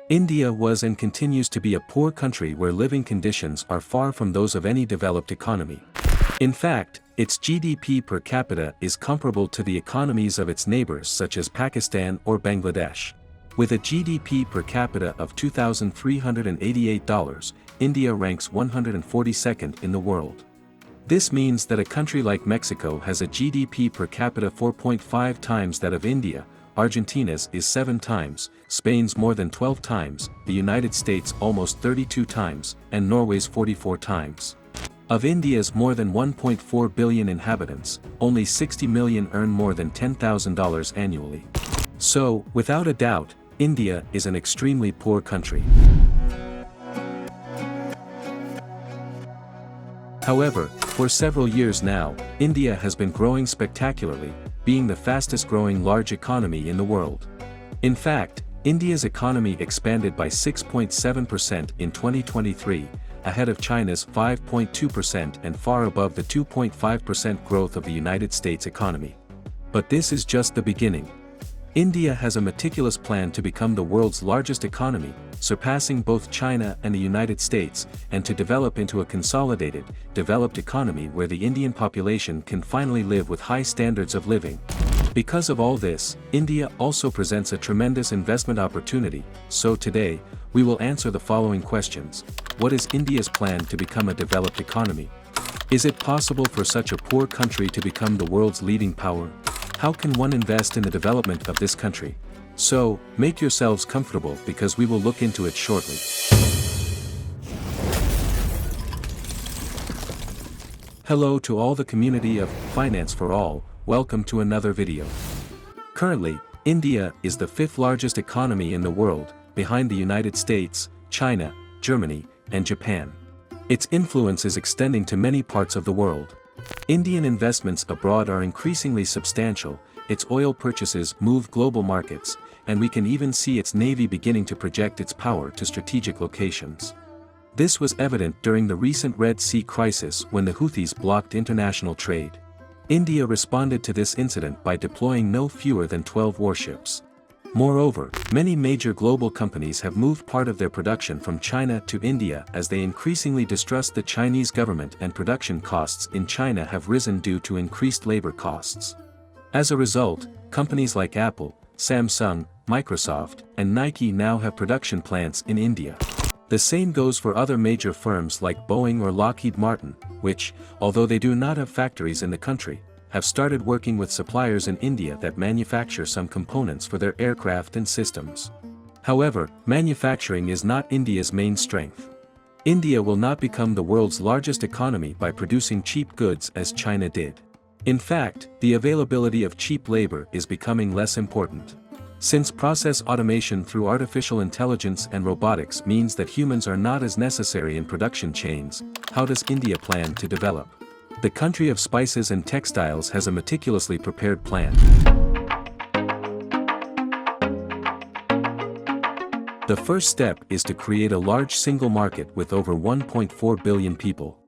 India was and continues to be a poor country where living conditions are far from those of any developed economy. In fact, its GDP per capita is comparable to the economies of its neighbors such as Pakistan or Bangladesh. With a GDP per capita of $2,388, India ranks 142nd in the world. This means that a country like Mexico has a GDP per capita 4.5 times that of India, Argentina's is 7 times, Spain's more than 12 times, the United States almost 32 times, and Norway's 44 times. Of India's more than 1.4 billion inhabitants, only 60 million earn more than $10,000 annually. So, without a doubt, India is an extremely poor country. However, for several years now, India has been growing spectacularly, being the fastest growing large economy in the world. In fact, India's economy expanded by 6.7% in 2023, ahead of China's 5.2% and far above the 2.5% growth of the United States economy. But this is just the beginning. India has a meticulous plan to become the world's largest economy, surpassing both China and the United States, and to develop into a consolidated, developed economy where the Indian population can finally live with high standards of living. Because of all this, India also presents a tremendous investment opportunity, so today, we will answer the following questions. What is India's plan to become a developed economy? Is it possible for such a poor country to become the world's leading power? How can one invest in the development of this country? So, make yourselves comfortable because we will look into it shortly. Hello to all the community of Finance for All, welcome to another video. Currently, India is the 5th largest economy in the world, behind the United States, China, Germany, and Japan. Its influence is extending to many parts of the world. Indian investments abroad are increasingly substantial, its oil purchases move global markets, and we can even see its navy beginning to project its power to strategic locations. This was evident during the recent Red Sea crisis when the Houthis blocked international trade. India responded to this incident by deploying no fewer than 12 warships. Moreover, many major global companies have moved part of their production from China to India as they increasingly distrust the Chinese government, and production costs in China have risen due to increased labor costs. As a result, companies like Apple, Samsung, Microsoft, and Nike now have production plants in India. The same goes for other major firms like Boeing or Lockheed Martin, which, although they do not have factories in the country, have started working with suppliers in India that manufacture some components for their aircraft and systems. However, manufacturing is not India's main strength. India will not become the world's largest economy by producing cheap goods as China did. In fact, the availability of cheap labor is becoming less important. Since process automation through artificial intelligence and robotics means that humans are not as necessary in production chains, how does India plan to develop? The country of spices and textiles has a meticulously prepared plan. The first step is to create a large single market with over 1.4 billion people.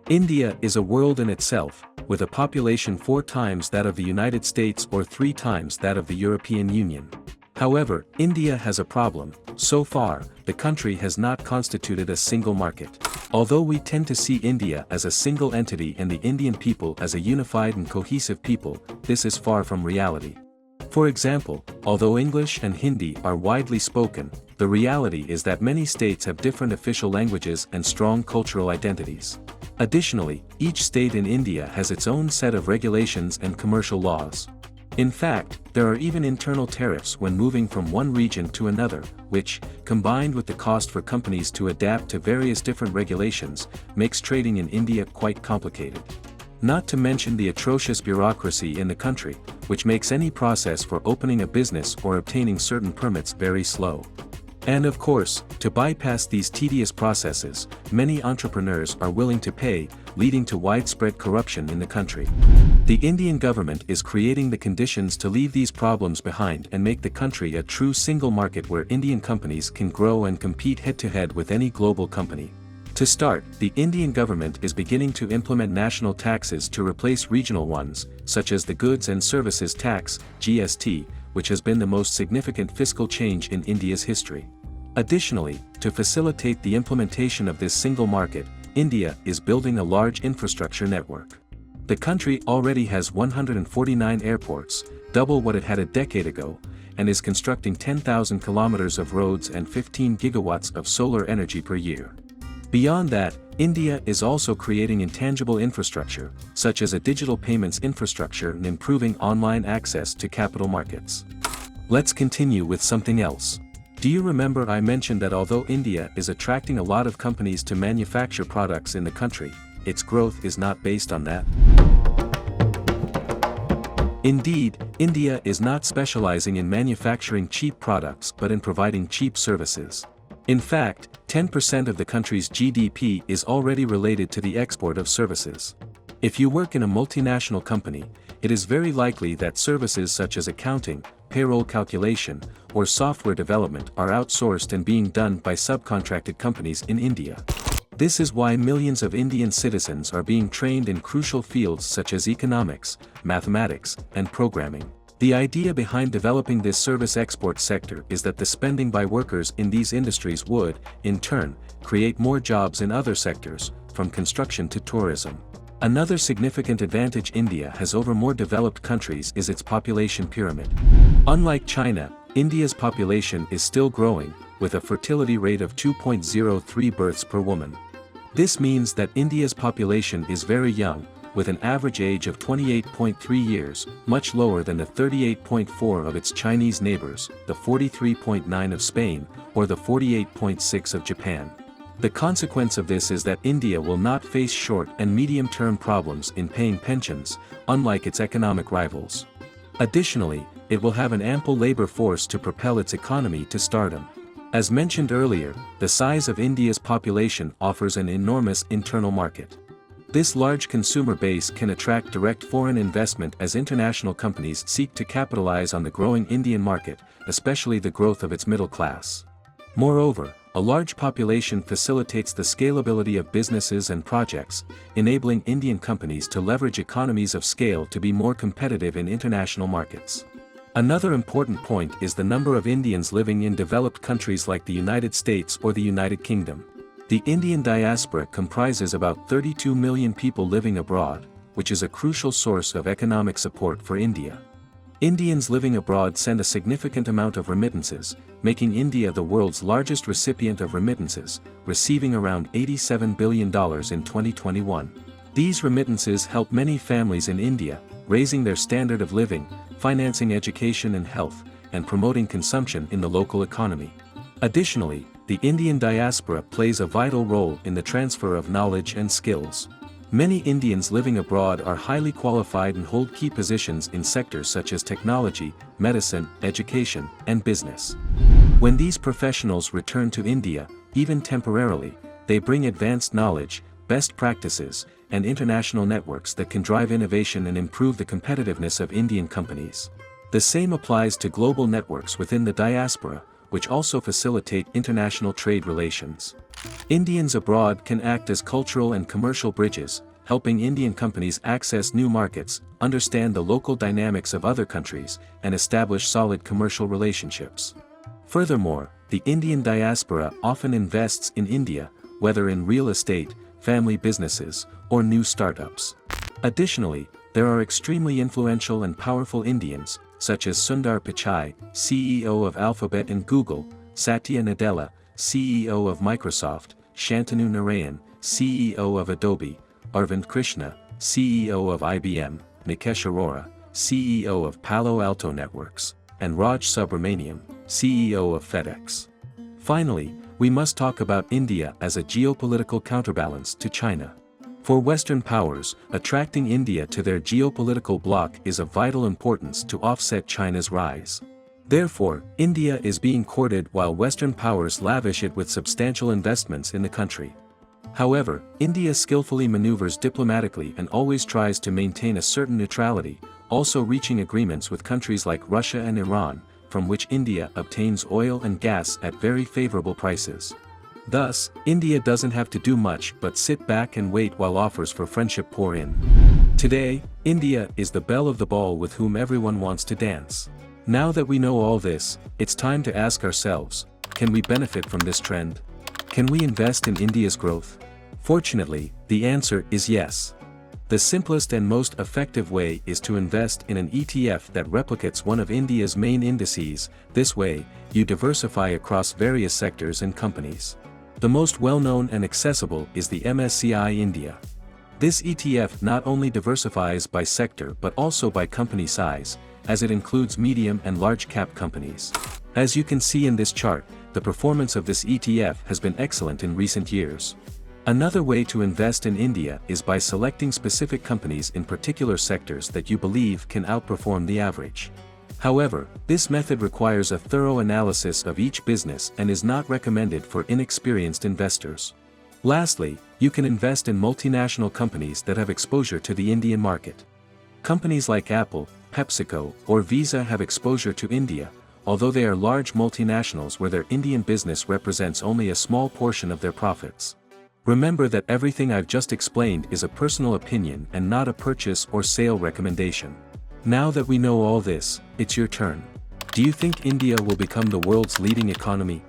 India is a world in itself, with a population 4 times that of the United States or 3 times that of the European Union. However, India has a problem. So far, the country has not constituted a single market. Although we tend to see India as a single entity and the Indian people as a unified and cohesive people, this is far from reality. For example, although English and Hindi are widely spoken, the reality is that many states have different official languages and strong cultural identities. Additionally, each state in India has its own set of regulations and commercial laws. In fact, there are even internal tariffs when moving from one region to another, which, combined with the cost for companies to adapt to various different regulations, makes trading in India quite complicated. Not to mention the atrocious bureaucracy in the country, which makes any process for opening a business or obtaining certain permits very slow. And of course, to bypass these tedious processes, many entrepreneurs are willing to pay, leading to widespread corruption in the country. The Indian government is creating the conditions to leave these problems behind and make the country a true single market where Indian companies can grow and compete head-to-head with any global company. To start, the Indian government is beginning to implement national taxes to replace regional ones, such as the Goods and Services Tax, GST, which has been the most significant fiscal change in India's history. Additionally, to facilitate the implementation of this single market, India is building a large infrastructure network. The country already has 149 airports, double what it had a decade ago, and is constructing 10,000 kilometers of roads and 15 gigawatts of solar energy per year. Beyond that, India is also creating intangible infrastructure, such as a digital payments infrastructure and improving online access to capital markets. Let's continue with something else. Do you remember I mentioned that although India is attracting a lot of companies to manufacture products in the country, its growth is not based on that? Indeed, India is not specializing in manufacturing cheap products but in providing cheap services. In fact, 10% of the country's GDP is already related to the export of services. If you work in a multinational company, it is very likely that services such as accounting, payroll calculation, or software development are outsourced and being done by subcontracted companies in India. This is why millions of Indian citizens are being trained in crucial fields such as economics, mathematics, and programming. The idea behind developing this service export sector is that the spending by workers in these industries would, in turn, create more jobs in other sectors, from construction to tourism. Another significant advantage India has over more developed countries is its population pyramid. Unlike China, India's population is still growing, with a fertility rate of 2.03 births per woman. This means that India's population is very young, with an average age of 28.3 years, much lower than the 38.4 of its Chinese neighbors, the 43.9 of Spain, or the 48.6 of Japan. The consequence of this is that India will not face short and medium-term problems in paying pensions, unlike its economic rivals. Additionally, it will have an ample labor force to propel its economy to stardom. As mentioned earlier, the size of India's population offers an enormous internal market. This large consumer base can attract direct foreign investment as international companies seek to capitalize on the growing Indian market, especially the growth of its middle class. Moreover, a large population facilitates the scalability of businesses and projects, enabling Indian companies to leverage economies of scale to be more competitive in international markets. Another important point is the number of Indians living in developed countries like the United States or the United Kingdom. The Indian diaspora comprises about 32 million people living abroad, which is a crucial source of economic support for India. Indians living abroad send a significant amount of remittances, making India the world's largest recipient of remittances, receiving around $87 billion in 2021. These remittances help many families in India, raising their standard of living, financing education and health, and promoting consumption in the local economy. Additionally, the Indian diaspora plays a vital role in the transfer of knowledge and skills. Many Indians living abroad are highly qualified and hold key positions in sectors such as technology, medicine, education, and business. When these professionals return to India, even temporarily, they bring advanced knowledge, best practices, and international networks that can drive innovation and improve the competitiveness of Indian companies. The same applies to global networks within the diaspora, which also facilitate international trade relations. Indians abroad can act as cultural and commercial bridges, helping Indian companies access new markets, understand the local dynamics of other countries, and establish solid commercial relationships. Furthermore, the Indian diaspora often invests in India, whether in real estate, family businesses, or new startups. Additionally, there are extremely influential and powerful Indians, such as Sundar Pichai, CEO of Alphabet and Google, Satya Nadella, CEO of Microsoft, Shantanu Narayan, CEO of Adobe, Arvind Krishna, CEO of IBM, Nikesh Arora, CEO of Palo Alto Networks, and Raj Subramaniam, CEO of FedEx. Finally, we must talk about India as a geopolitical counterbalance to China. For Western powers, attracting India to their geopolitical bloc is of vital importance to offset China's rise. Therefore, India is being courted while Western powers lavish it with substantial investments in the country. However, India skillfully maneuvers diplomatically and always tries to maintain a certain neutrality, also reaching agreements with countries like Russia and Iran, from which India obtains oil and gas at very favorable prices. Thus, India doesn't have to do much but sit back and wait while offers for friendship pour in. Today, India is the belle of the ball with whom everyone wants to dance. Now that we know all this, it's time to ask ourselves, can we benefit from this trend? Can we invest in India's growth? Fortunately, the answer is yes. The simplest and most effective way is to invest in an ETF that replicates one of India's main indices. This way, you diversify across various sectors and companies. The most well-known and accessible is the MSCI India. This ETF not only diversifies by sector but also by company size, as it includes medium and large-cap companies. As you can see in this chart, the performance of this ETF has been excellent in recent years. Another way to invest in India is by selecting specific companies in particular sectors that you believe can outperform the average. However, this method requires a thorough analysis of each business and is not recommended for inexperienced investors. Lastly, you can invest in multinational companies that have exposure to the Indian market. Companies like Apple, PepsiCo, or Visa have exposure to India, although they are large multinationals where their Indian business represents only a small portion of their profits. Remember that everything I've just explained is a personal opinion and not a purchase or sale recommendation. Now that we know all this, it's your turn. Do you think India will become the world's leading economy?